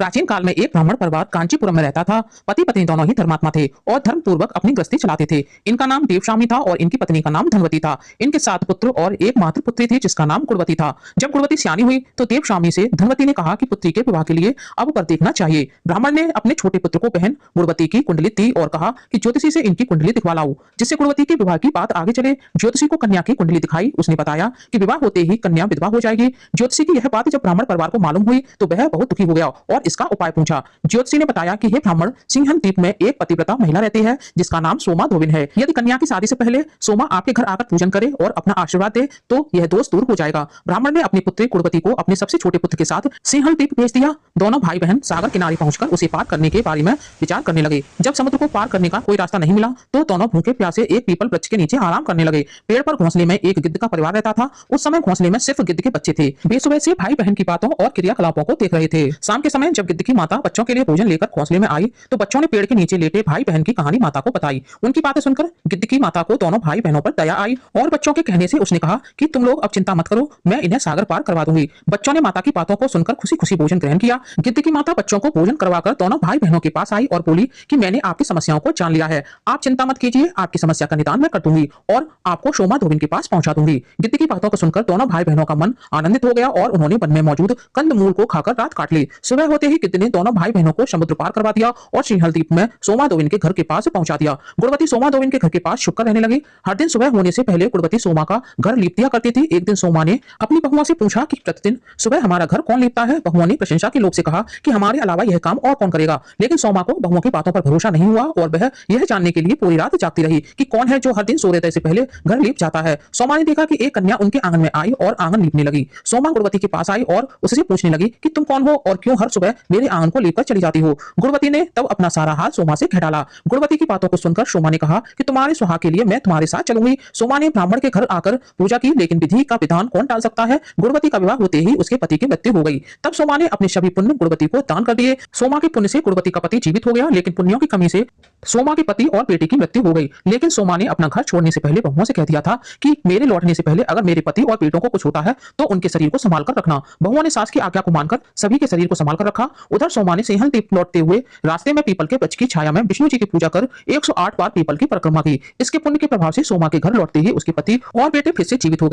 प्राचीन काल में एक ब्राह्मण परिवार कांचीपुरम में रहता था। पति पत्नी दोनों ही धर्मात्मा थे और धर्म पूर्वक अपनी गृहस्थी चलाते थे। इनका नाम देवशामी था और इनकी पत्नी का नाम धनवती था। इनके 7 पुत्र और एक मात्र पुत्री थी जिसका नाम गुणवती था। जब गुणवती सियानी हुई तो देवशामी से धनवती ने कहा कि पुत्री के विवाह के लिए अब वर देखना चाहिए। ब्राह्मण ने अपने छोटे पुत्र को बहन गुणवती की कुंडली दी और कहा कि ज्योतिषी से इनकी कुंडली दिखवा लाओ, जिससे गुणवती के विवाह की बात आगे चले। ज्योतिषी को कन्या की कुंडली दिखाई। उसने बताया कि विवाह होते ही कन्या विधवा हो जाएगी। ज्योतिषी की यह बात जब ब्राह्मण परिवार को मालूम हुई तो वह बहुत दुखी हो गया और इसका उपाय पूछा। ज्योतिषी ने बताया कि हे ब्राह्मण, सिंहन द्वीप में एक पतिव्रता महिला रहती है जिसका नाम सोमा धोबिन है। यदि कन्या की शादी से पहले सोमा आपके घर आकर पूजन करे और अपना आशीर्वाद दे तो यह दोष दूर हो जाएगा। ब्राह्मण ने अपनी पुत्री गुणवती को अपने सबसे छोटे पुत्र के साथ सिंहन द्वीप भेज दिया। दोनों भाई बहन सागर किनारे पहुंचकर उसे पार करने के बारे में विचार करने लगे। जब समुद्र को पार करने का कोई रास्ता नहीं मिला तो दोनों भूखे प्यासे एक पीपल वृक्ष के नीचे आराम करने लगे। पेड़ पर घोंसले में एक गिद्ध का परिवार रहता था। उस समय घोंसले में सिर्फ गिद्ध के बच्चे थे। वे सुबह से भाई बहन की बातों और क्रियाकलापों को देख रहे थे। शाम के समय जब गिद्ध की माता बच्चों के लिए भोजन लेकर घोंसले में आई तो बच्चों ने पेड़ के नीचे लेटे भाई बहन की कहानी माता को बताई। उनकी बातें सुनकर गिद्ध की माता को दोनों भाई बहनों पर दया आई और बच्चों के कहने से उसने कहा कि तुम लोग अब चिंता मत करो, मैं इन्हें सागर पार करवा दूंगी। बच्चों ने माता की बातों को सुनकर खुशी खुशी भोजन ग्रहण किया। गिद्ध की माता बच्चों को भोजन करवाकर दोनों भाई बहनों के पास आई और बोली कि मैंने आपकी समस्याओं को जान लिया है, आप चिंता मत कीजिए, आपकी समस्या का निदान मैं कर दूंगी और आपको सोमा धोबिन के पास पहुंचा दूंगी। गिद्ध की बातों को सुनकर दोनों भाई बहनों का मन आनंदित हो गया और उन्होंने वन में मौजूद कंद मूल को खाकर रात काट ली। सुबह होते ही गिद्ध ने दोनों भाई बहनों को समुद्र पार करवा दिया और सिंहल द्वीप में सोमा धोबिन के घर के पास पहुंचा दिया। गुणवती सोमा धोबिन के घर के पास छुपकर रहने लगी। हर दिन सुबह होने से पहले गुणवती सोमा का घर लीप दिया करती थी। एक दिन सोमा ने अपनी बहुओं से पूछा कि प्रतिदिन सुबह हमारा घर कौन लीपता है। बहुओं ने प्रशंसा के लोभ से कहा कि हमारे अलावा यह काम और कौन करेगा। लेकिन सोमा को बहुओं की बातों पर भरोसा नहीं हुआ और वह यह जानने के लिए पूरी रात जागती रही कि कौन है जो हर दिन सूर्योदय से पहले घर लीप जाता है। सोमा ने देखा कि एक कन्या उनके आंगन में आई और आंगन लीपने लगी। सोमा गुणवती के पास आई और उससे पूछने लगी कि तुम कौन हो और क्यों हर सुबह मेरे आंगन को लीप कर चली जाती हो। गुणवती ने तब अपना सारा हाल सोमा से कह डाला। गुणवती की बातों को सुनकर सोमा ने कहा कि तुम्हारे सुहाग के लिए मैं तुम्हारे साथ चलूंगी। सोमा ने ब्राह्मण के घर आकर पूजा की, लेकिन विधि का विधान कौन टाल सकता है। गुणवती का विवाह होते ही उसके पति की मृत्यु हो गई। तब सोमा ने अपने सभी पुण्य गुणवती को दान कर दिए। सोमा के पुण्य से गुणवती का पति जीवित हो गया, लेकिन पुण्यों की कमी से सोमा के पति और बेटी की मृत्यु हो गई। लेकिन सोमा ने अपना घर छोड़ने से पहले बहुओं से कह दिया था कि मेरे लौटने से पहले अगर मेरे पति और बेटों को कुछ होता है तो उनके शरीर को संभाल कर रखना। बहुओं ने सास की आज्ञा को मानकर सभी के शरीर को संभाल कर रखा। उधर सोमा ने सिंहल द्वीप लौटते हुए रास्ते में पीपल के वृक्ष की छाया में विष्णु जी की पूजा कर 108 बार पीपल की परिक्रमा की। इसके पुण्य के प्रभाव से सोमा के घर लौटते ही उसके पति और बेटे फिर से जीवित हो गए।